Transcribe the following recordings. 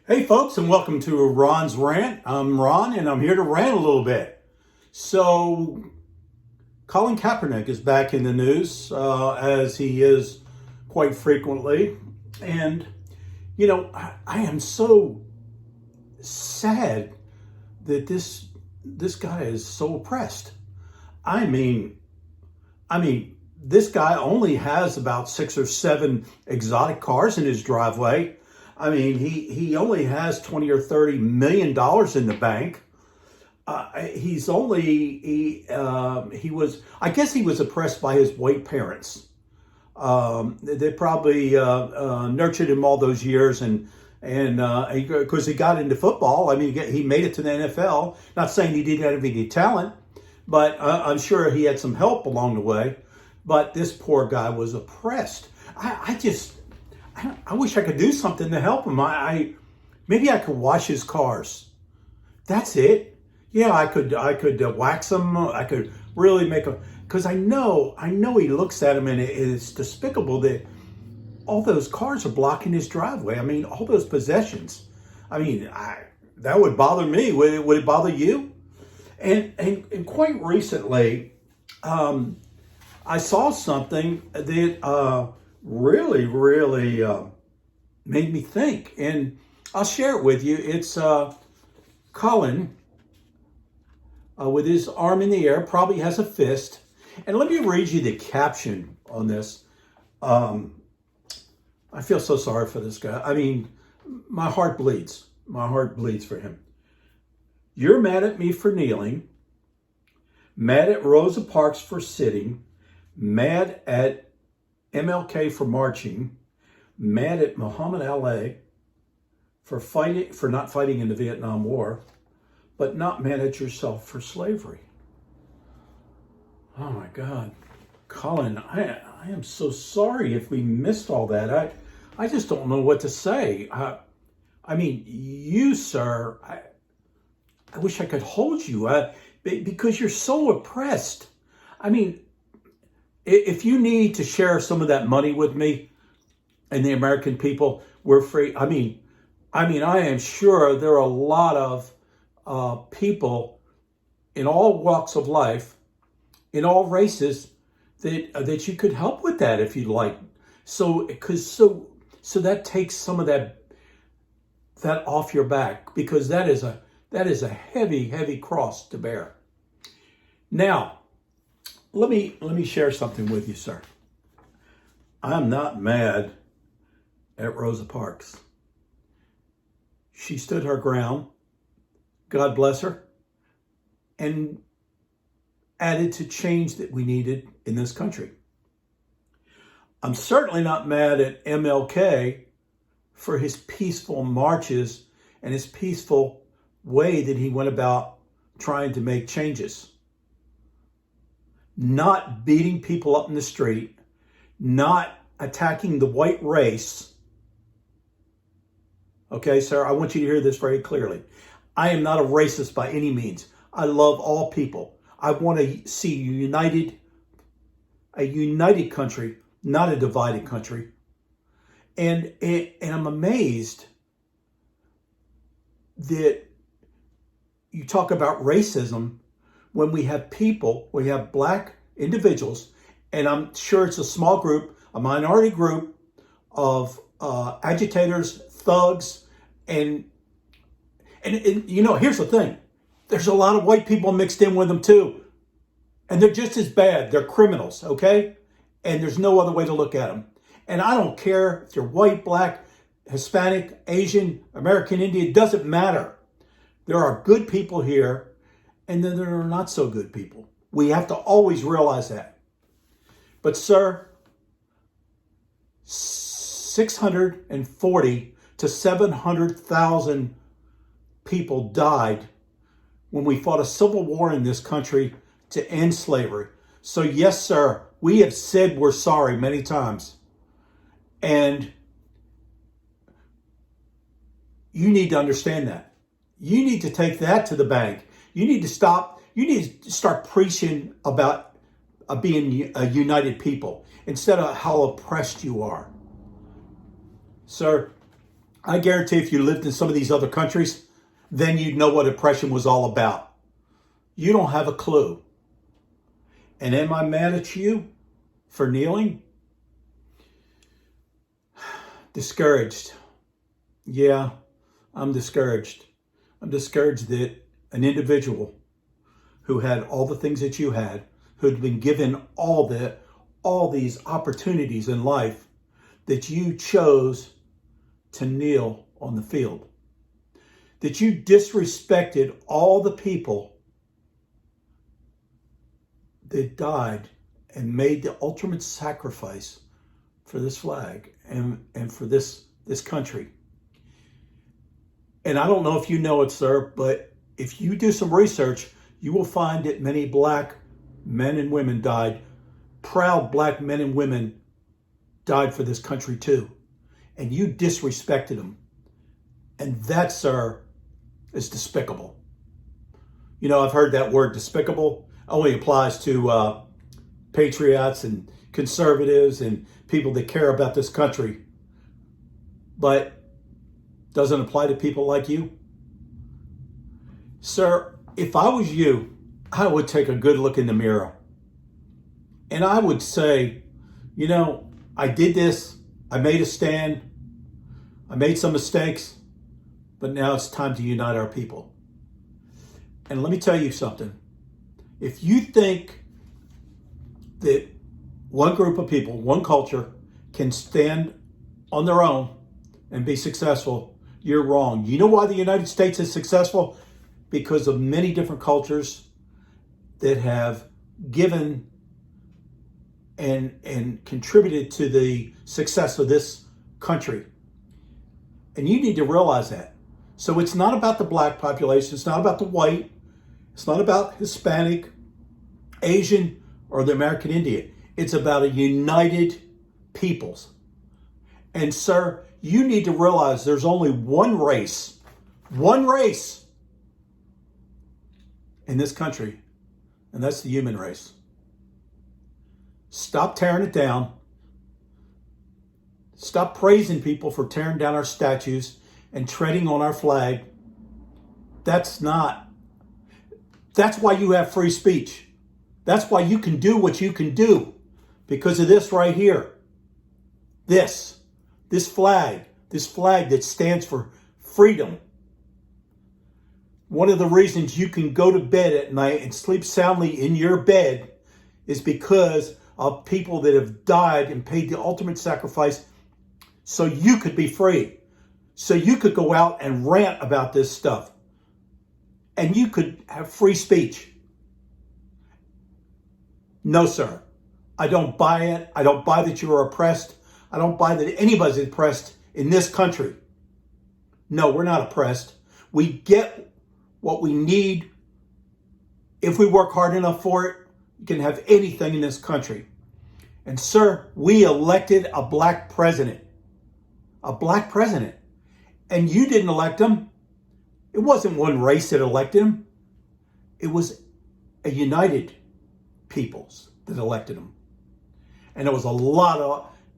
Hey folks, and welcome to Ron's Rant. I'm Ron, and I'm here to rant a little bit. So, Colin Kaepernick is back in the news, as he is quite frequently. And, I am so sad that this guy is so oppressed. I mean, this guy only has about 6 or 7 exotic cars in his driveway. He only has 20 or 30 million dollars in the bank. He was, I guess he was oppressed by his white parents. They probably nurtured him all those years, and because he got into football. He made it to the NFL. Not saying he didn't have any talent, but I'm sure he had some help along the way. But this poor guy was oppressed. I wish I could do something to help him. Maybe I could wash his cars. That's it. Yeah, I could wax them. I could really make a, because I know he looks at him, and it's despicable that all those cars are blocking his driveway. All those possessions. That would bother me. Would it bother you? And quite recently, I saw something that really made me think, and I'll share it with you. It's Colin with his arm in the air, probably has a fist. And let me read you the caption on this. I feel so sorry for this guy. My heart bleeds. My heart bleeds for him. You're mad at me for kneeling, mad at Rosa Parks for sitting, mad at MLK for marching, mad at Muhammad Ali for not fighting in the Vietnam War, but not mad at yourself for slavery. Oh my God, Colin, I am so sorry if we missed all that. I just don't know what to say. You, sir, I wish I could hold you because you're so oppressed. If you need to share some of that money with me and the American people, we're free. I am sure there are a lot of people in all walks of life, in all races, that you could help with that if you'd like. So that takes some of that off your back, because that is a heavy cross to bear. Now, let me share something with you, sir. I'm not mad at Rosa Parks. She stood her ground, God bless her, and added to change that we needed in this country. I'm certainly not mad at MLK for his peaceful marches and his peaceful way that he went about trying to make changes. Not beating people up in the street, not attacking the white race. Okay, sir, I want you to hear this very clearly. I am not a racist by any means. I love all people. I want to see a united country, not a divided country. And I'm amazed that you talk about racism when we have black individuals, and I'm sure it's a small group, a minority group of agitators, thugs, and here's the thing. There's a lot of white people mixed in with them too. And they're just as bad. They're criminals, okay? And there's no other way to look at them. And I don't care if you're white, black, Hispanic, Asian, American Indian, it doesn't matter. There are good people here, and then there are not so good people. We have to always realize that. But sir, 640 to 700,000 people died when we fought a civil war in this country to end slavery. So yes, sir, we have said we're sorry many times. And you need to understand that. You need to take that to the bank. You need to start preaching about being a united people instead of how oppressed you are. Sir, I guarantee if you lived in some of these other countries, then you'd know what oppression was all about. You don't have a clue. And am I mad at you for kneeling? Discouraged. Yeah, I'm discouraged. I'm discouraged that an individual who had all the things that you had, who'd been given all these opportunities in life, that you chose to kneel on the field. That you disrespected all the people that died and made the ultimate sacrifice for this flag and for this country. And I don't know if you know it, sir, but if you do some research, you will find that many black men and women died. Proud black men and women died for this country too. And you disrespected them. And that, sir, is despicable. You know, I've heard that word despicable only applies to patriots and conservatives and people that care about this country. But doesn't apply to people like you. Sir, if I was you, I would take a good look in the mirror. And I would say, you know, I did this. I made a stand. I made some mistakes. But now it's time to unite our people. And let me tell you something. If you think that one group of people, one culture, can stand on their own and be successful, you're wrong. You know why the United States is successful? Because of many different cultures that have given and contributed to the success of this country. And you need to realize that. So it's not about the black population. It's not about the white. It's not about Hispanic, Asian, or the American Indian. It's about a united peoples. And sir, you need to realize there's only one race in this country, and that's the human race. Stop tearing it down. Stop praising people for tearing down our statues and treading on our flag. That's why you have free speech. That's why you can do what you can do, because of this right here. This flag that stands for freedom. One of the reasons you can go to bed at night and sleep soundly in your bed is because of people that have died and paid the ultimate sacrifice so you could be free. So you could go out and rant about this stuff. And you could have free speech. No, sir. I don't buy it. I don't buy that you are oppressed. I don't buy that anybody's oppressed in this country. No, we're not oppressed. We get what we need. If we work hard enough for it, you can have anything in this country. And sir, we elected a black president. A black president. And you didn't elect him. It wasn't one race that elected him. It was a united peoples that elected him. And it was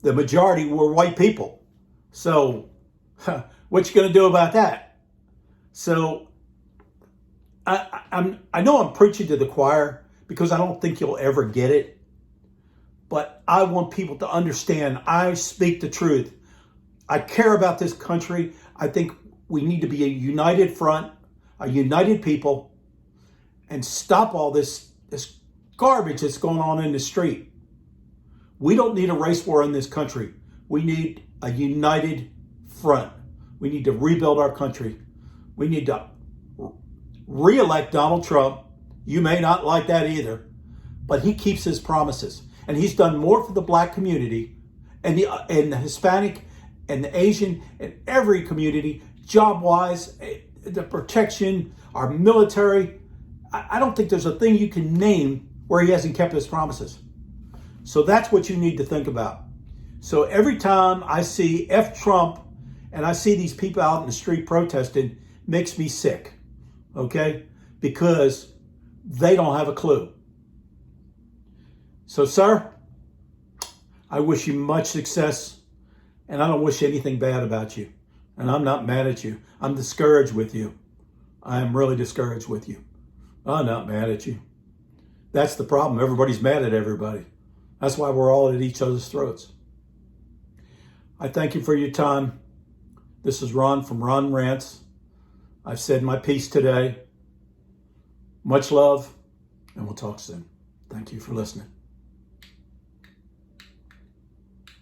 the majority were white people. So, what you going to do about that? So, I know I'm preaching to the choir because I don't think you'll ever get it. But I want people to understand I speak the truth. I care about this country. I think we need to be a united front, a united people, and stop all this garbage that's going on in the street. We don't need a race war in this country. We need a united front. We need to rebuild our country. We need to re-elect Donald Trump. You may not like that either, but he keeps his promises. And he's done more for the black community and the Hispanic and the Asian and every community, job-wise, the protection, our military. I don't think there's a thing you can name where he hasn't kept his promises. So that's what you need to think about. So every time I see F Trump and I see these people out in the street protesting, makes me sick, okay? Because they don't have a clue. So, sir, I wish you much success, and I don't wish anything bad about you. And I'm not mad at you. I'm discouraged with you. I am really discouraged with you. I'm not mad at you. That's the problem. Everybody's mad at everybody. That's why we're all at each other's throats. I thank you for your time. This is Ron from Ron Rants. I've said my piece today. Much love, and we'll talk soon. Thank you for listening.